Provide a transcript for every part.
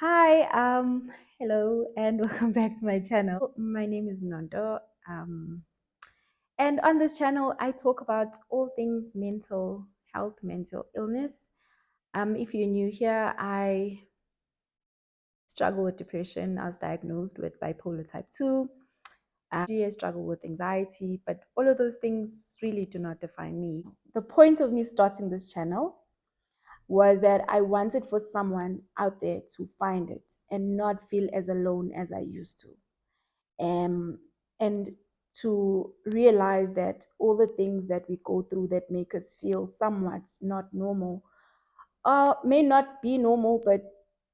Hi, hello, and welcome back to my channel. My name is Nondo, um, and on this channel, I talk about all things mental health, mental illness. If you're new here, I struggle with depression. I was diagnosed with bipolar type 2. I struggle with anxiety, but all of those things really do not define me. The point of me starting this channel was that I wanted for someone out there to find it and not feel as alone as I used to. And to realize that all the things that we go through that make us feel somewhat not normal may not be normal, but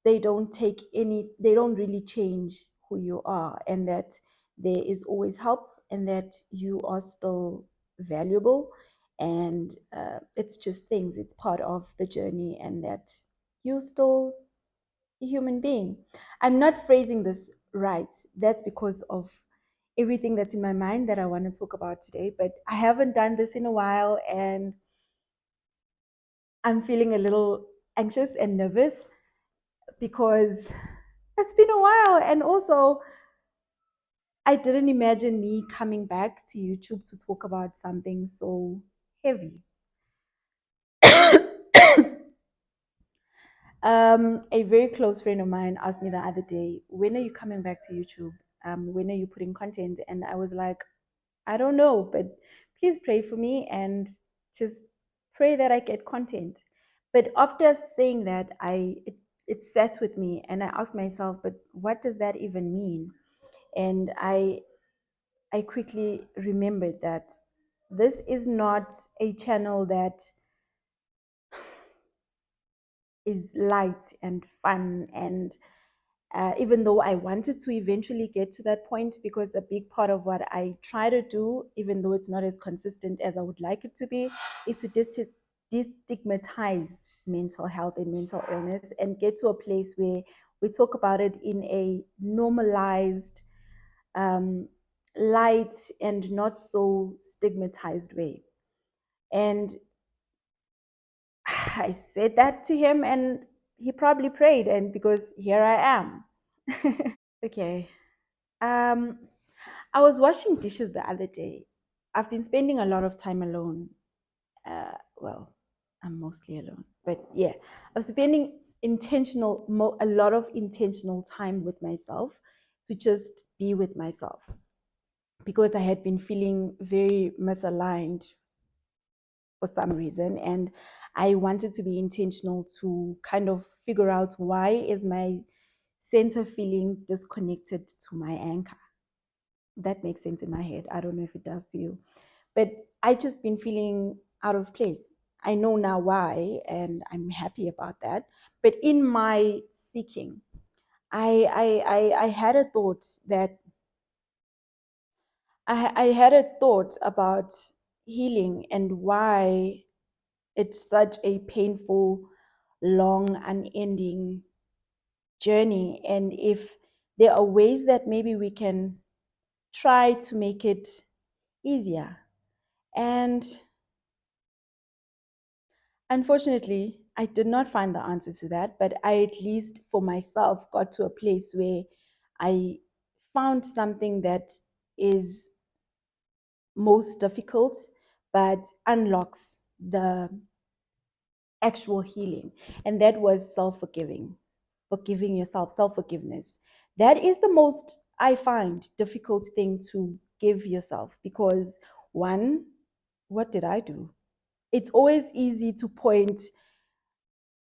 they don't really change who you are, and that there is always help, and that you are still valuable, and it's just things, it's part of the journey, and that you're still a human being. I'm not phrasing this right. That's because of everything that's in my mind that I want to talk about today, but I haven't done this in a while, and I'm feeling a little anxious and nervous because it's been a while. And also, I didn't imagine me coming back to YouTube to talk about something so heavy. A very close friend of mine asked me the other day, when are you coming back to YouTube? When are you putting content? And I was like, I don't know, but please pray for me and just pray that I get content. But after saying that, it sat with me, and I asked myself, but what does that even mean? And I quickly remembered that this is not a channel that is light and fun, and even though I wanted to eventually get to that point, because a big part of what I try to do, even though it's not as consistent as I would like it to be, is to destigmatize mental health and mental illness and get to a place where we talk about it in a normalized, um, light, and not so stigmatized way. And I said that to him, and he probably prayed, and because here I am. Okay. Um, I was washing dishes the other day. I've been spending a lot of time alone. Well, I'm mostly alone, but yeah, I was spending a lot of intentional time with myself to just be with myself, because I had been feeling very misaligned for some reason, and I wanted to be intentional to kind of figure out, why is my center feeling disconnected to my anchor? That makes sense in my head. I don't know if it does to you, but I just been feeling out of place. I know now why, and I'm happy about that. But in my seeking, I had a thought that I had a thought about healing and why it's such a painful, long, unending journey, and if there are ways that maybe we can try to make it easier. And unfortunately, I did not find the answer to that, but I, at least for myself, got to a place where I found something that is most difficult but unlocks the actual healing. And that was forgiving yourself, self forgiveness. That is the most, I find, difficult thing to give yourself, because one, what did I do? It's always easy to point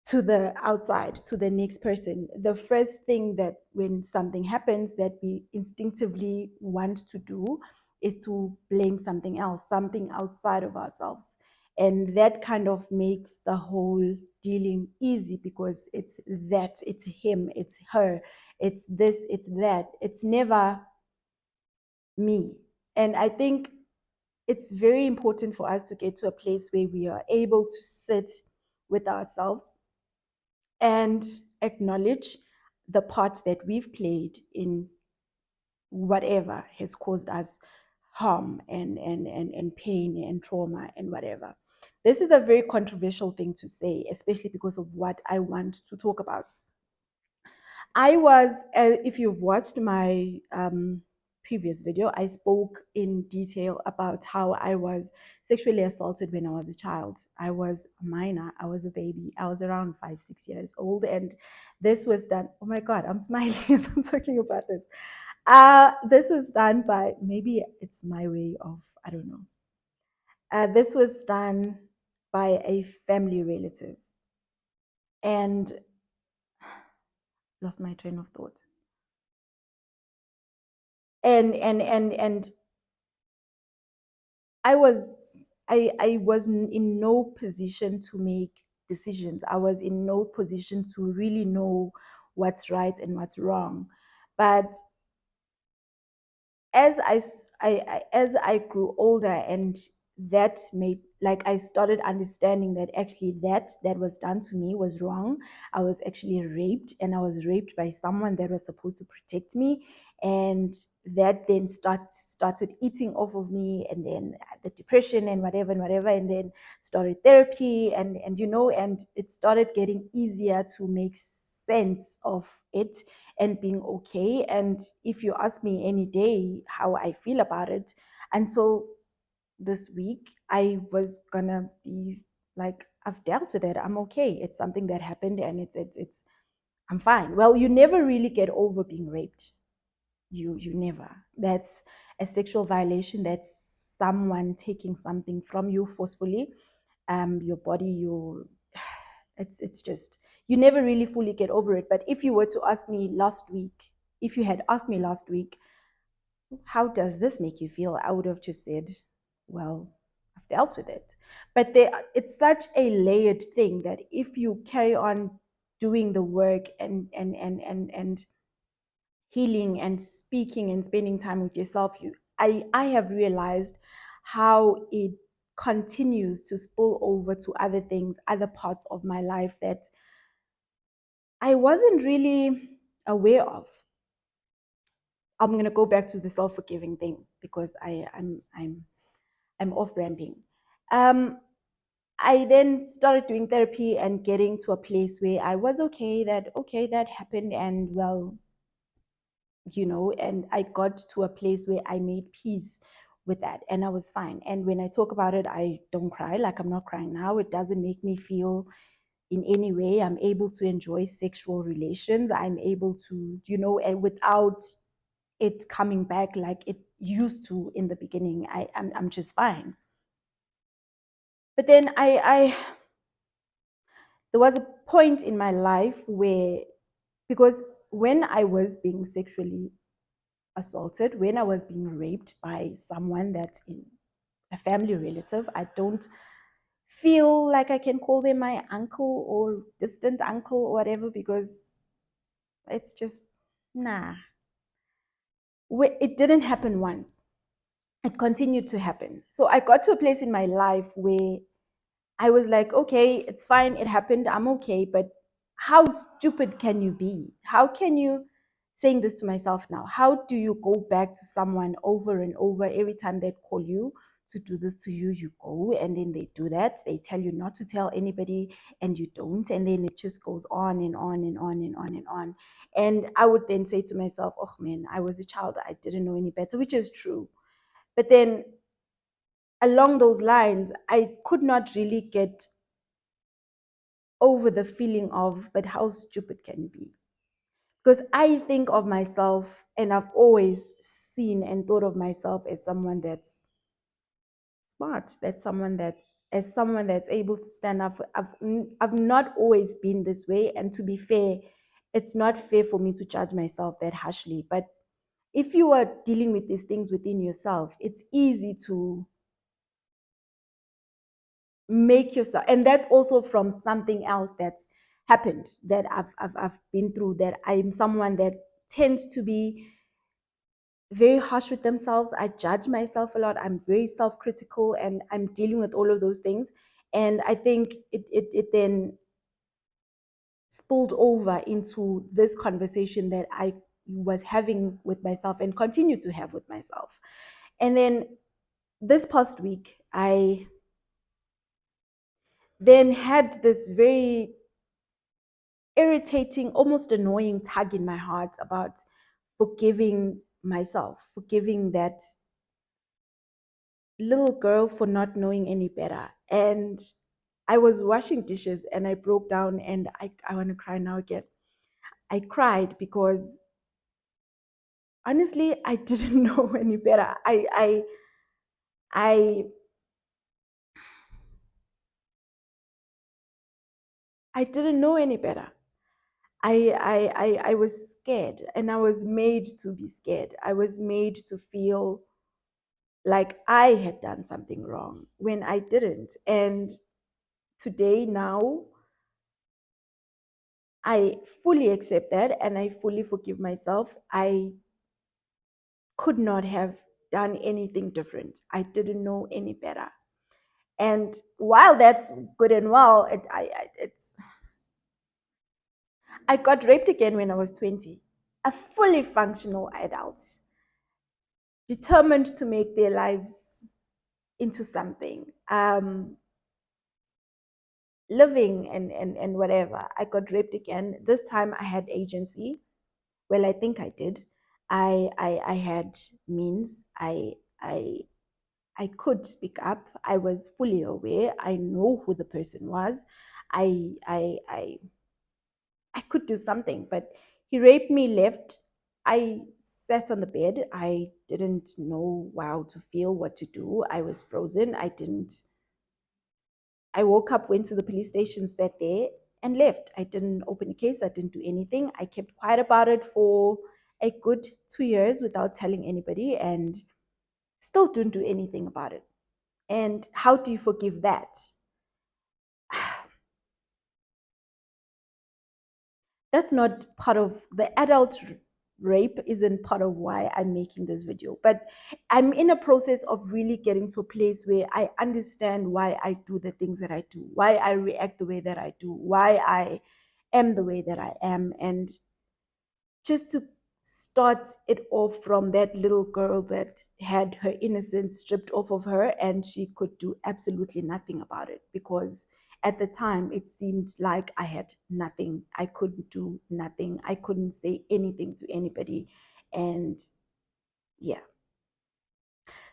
to the outside, to the next person. The first thing that, when something happens, that we instinctively want to do is to blame something else, something outside of ourselves. And that kind of makes the whole dealing easy, because it's him, it's her, it's this, it's that. It's never me. And I think it's very important for us to get to a place where we are able to sit with ourselves and acknowledge the parts that we've played in whatever has caused us harm and pain and trauma and whatever. This is a very controversial thing to say, especially because of what I want to talk about. I was, if you've watched my previous video, I spoke in detail about how I was sexually assaulted when I was a child. I was a minor, I was a baby, I was around 5, 6 years old, and this was done. Oh my God, I'm smiling as I'm talking about this. This was done by, maybe it's my way of, I don't know. This was done by a family relative, and lost my train of thought. And I was in no position to make decisions. I was in no position to really know what's right and what's wrong. But as I grew older, and that made, like, I started understanding that actually that was done to me was wrong. I was actually raped, and I was raped by someone that was supposed to protect me, and that then started eating off of me, and then the depression and whatever, and then started therapy, and it started getting easier to make sense of it and being okay. And if you ask me any day how I feel about it, until this week, I was gonna be like, I've dealt with it. I'm okay. It's something that happened, and it's I'm fine. Well, you never really get over being raped. You never. That's a sexual violation. That's someone taking something from you forcefully. Your body, your it's just, you never really fully get over it. But if you were to ask me last week, if you had asked me last week, how does this make you feel? I would have just said, well, I've dealt with it. But it's such a layered thing that if you carry on doing the work and healing and speaking and spending time with yourself, I have realized how it continues to spill over to other things, other parts of my life that I wasn't really aware of. I'm gonna go back to the self-forgiving thing because I'm off ramping. Um, I then started doing therapy and getting to a place where I was okay. That okay, that happened, and well, and I got to a place where I made peace with that, and I was fine. And when I talk about it, I don't cry. Like, I'm not crying now. It doesn't make me feel in any way. I'm able to enjoy sexual relations. I'm able to, and without it coming back like it used to in the beginning. I'm just fine. But then there was a point in my life where, because when I was being sexually assaulted, when I was being raped by someone that's in a family relative, I don't feel like I can call them my uncle or distant uncle or whatever, because it's just, nah. It didn't happen once. It continued to happen. So I got to a place in my life where I was like, okay, it's fine. It happened. I'm okay. But how stupid can you be? How can you, saying this to myself now, how do you go back to someone over and over every time they call you to do this to you? You go, and then they do that. They tell you not to tell anybody, and you don't. And then it just goes on and on and on and on and on. And I would then say to myself, oh man, I was a child. I didn't know any better, which is true. But then along those lines, I could not really get over the feeling of, but how stupid can you be? Because I think of myself, and I've always seen and thought of myself as someone that's smart, that's someone that, as someone that's able to stand up. I've not always been this way. And to be fair, it's not fair for me to judge myself that harshly. But if you are dealing with these things within yourself, it's easy to make yourself, and that's also from something else that's happened that I've been through, that I'm someone that tends to be very harsh with themselves. I judge myself a lot. I'm very self-critical, and I'm dealing with all of those things. And I think it then spilled over into this conversation that I was having with myself and continue to have with myself. And then this past week, I then had this very irritating, almost annoying tug in my heart about forgiving myself, forgiving that little girl for not knowing any better. And I was washing dishes and I broke down, and I want to cry now again. I cried because honestly, I didn't know any better. I I didn't know any better. I was scared, and I was made to be scared. I was made to feel like I had done something wrong when I didn't. And today, now, I fully accept that and I fully forgive myself. I could not have done anything different. I didn't know any better. And while that's good and well, I got raped again when I was 20. A fully functional adult, determined to make their lives into something, living and whatever. I got raped again. This time I had agency. Well, I think I did. I had means. I I could speak up. I was fully aware. I know who the person was. I I I I could do something, but he raped me, left. I sat on the bed. I didn't know how to feel, what to do. I was frozen. I woke up, went to the police stations that day, and left. I didn't open a case. I didn't do anything. I kept quiet about it for a good 2 years without telling anybody, and still didn't do anything about it. And how do you forgive that? That's not part of the adult rape, isn't part of why I'm making this video. But I'm in a process of really getting to a place where I understand why I do the things that I do, why I react the way that I do, why I am the way that I am. And just to start it off from that little girl that had her innocence stripped off of her, and she could do absolutely nothing about it, because at the time it seemed like I had nothing. I couldn't do nothing. I couldn't say anything to anybody. And yeah.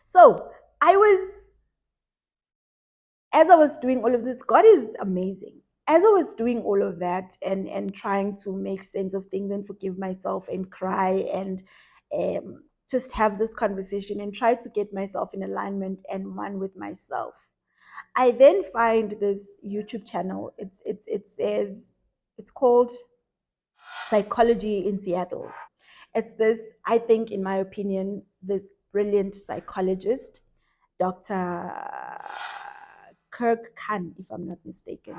So I was, as I was doing all of this, God is amazing. As I was doing all of that and trying to make sense of things and forgive myself and cry and just have this conversation and try to get myself in alignment and one with myself, I then find this YouTube channel. It says it's called Psychology in Seattle. It's this, I think, in my opinion, this brilliant psychologist, Dr. Kirk Khan, if I'm not mistaken.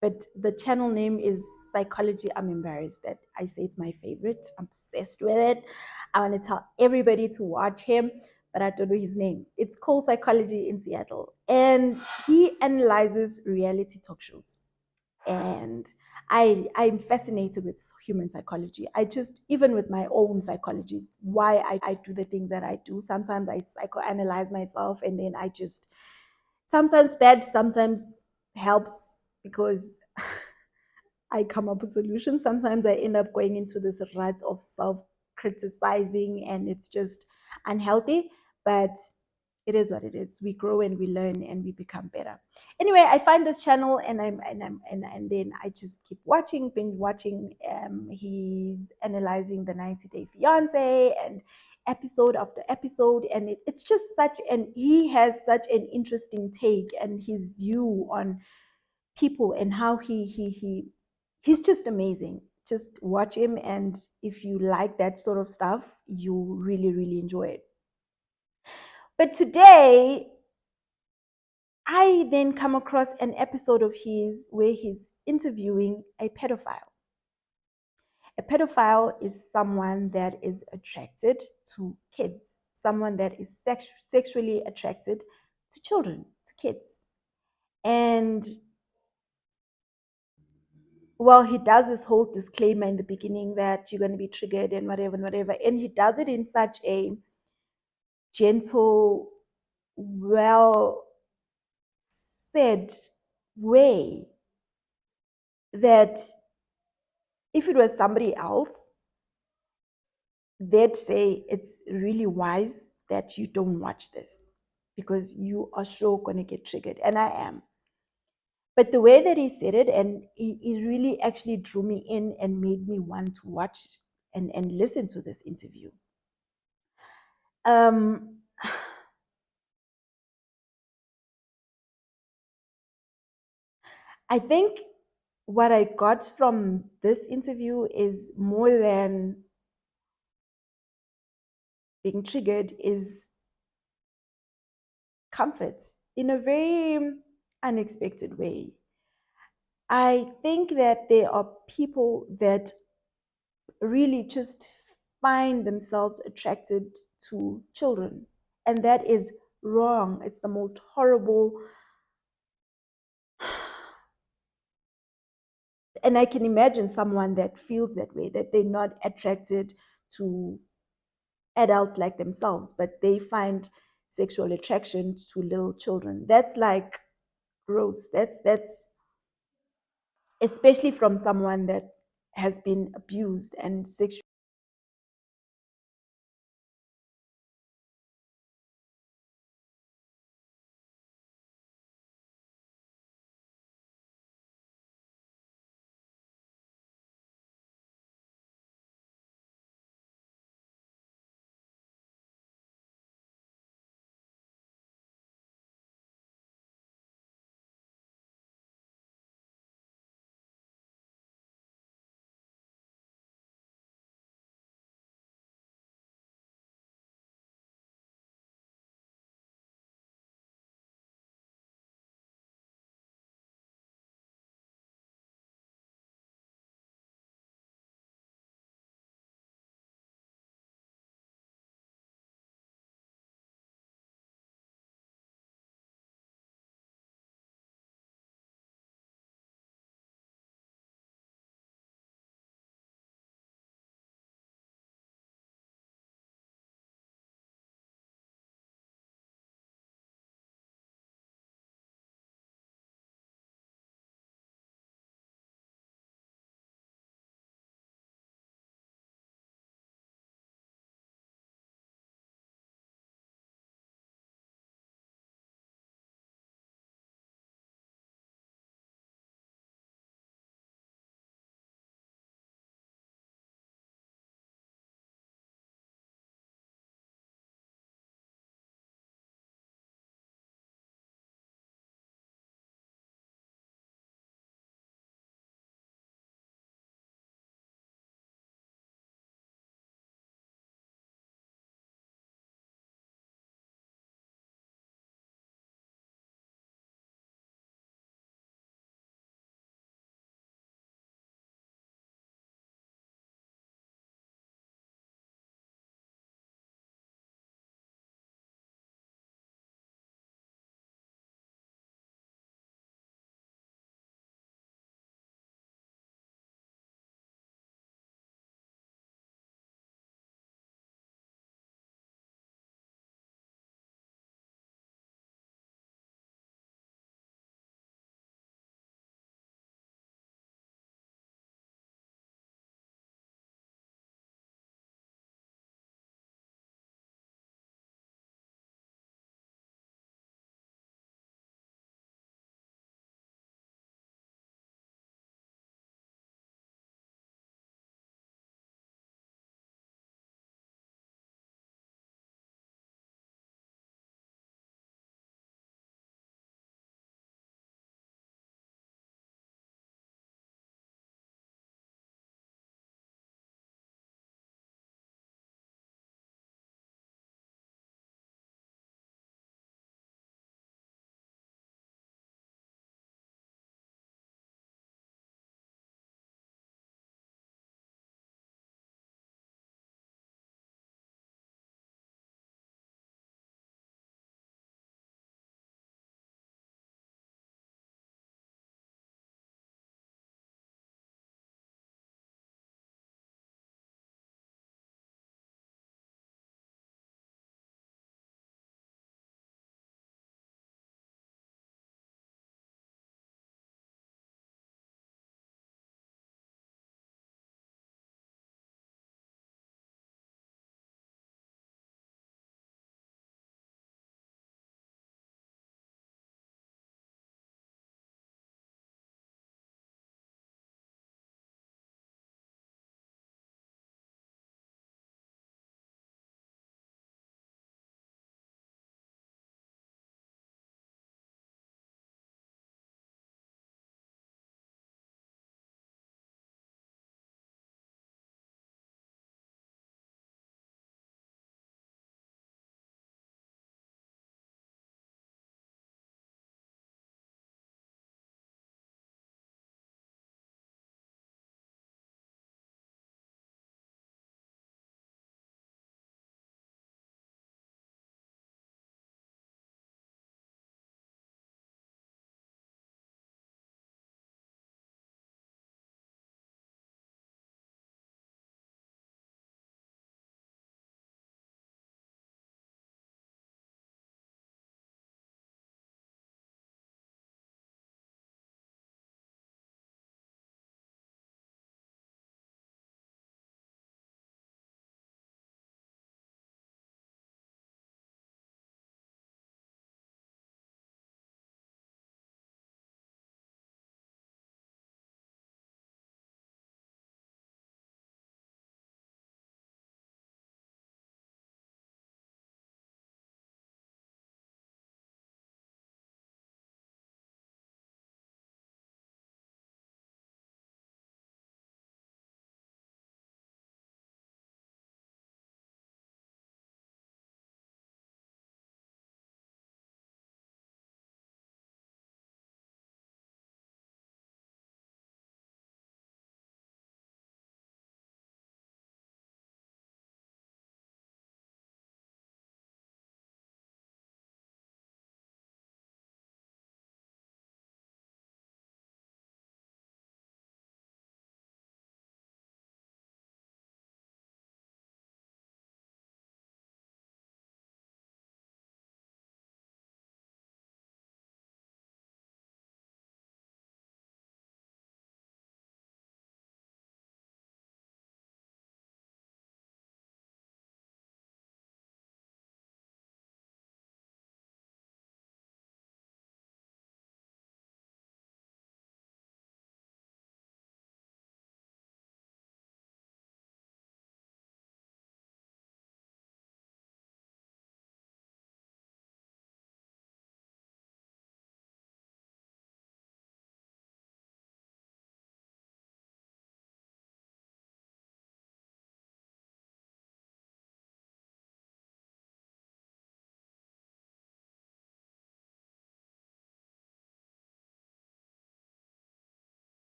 But the channel name is Psychology. I'm embarrassed that I say it's my favorite. I'm obsessed with it. I want to tell everybody to watch him, but I don't know his name. It's called Psychology in Seattle. And he analyzes reality talk shows. And I'm fascinated with human psychology. I just, even with my own psychology, why I do the things that I do. Sometimes I psychoanalyze myself, and then I just, sometimes bad, sometimes helps, because I come up with solutions. Sometimes I end up going into this rut of self criticizing, and it's just unhealthy. But it is what it is. We grow and we learn and we become better. Anyway, I find this channel, and then I just keep watching, binge watching. He's analyzing the 90-Day Fiance and episode after episode, and it's just such an, he has such an interesting take and his view on people and how he's just amazing. Just watch him, and if you like that sort of stuff, you really enjoy it. But today I then come across an episode of his where he's interviewing a pedophile. A pedophile is someone that is attracted to kids, someone that is sexually attracted to children, to kids. And well, he does this whole disclaimer in the beginning that you're going to be triggered and whatever and whatever. And he does it in such a gentle, well said way that If it was somebody else, they'd say it's really wise that you don't watch this because you are sure going to get triggered. And I am. But the way that he said it, and he really actually drew me in and made me want to watch and listen to this interview. Um, I think what I got from this interview is more than being triggered, is comfort in a very unexpected way. I think that there are people that really just find themselves attracted to children, and that is wrong. It's the most horrible. And I can imagine someone that feels that way, that they're not attracted to adults like themselves, but they find sexual attraction to little children. That's like gross. That's especially from someone that has been abused and sexually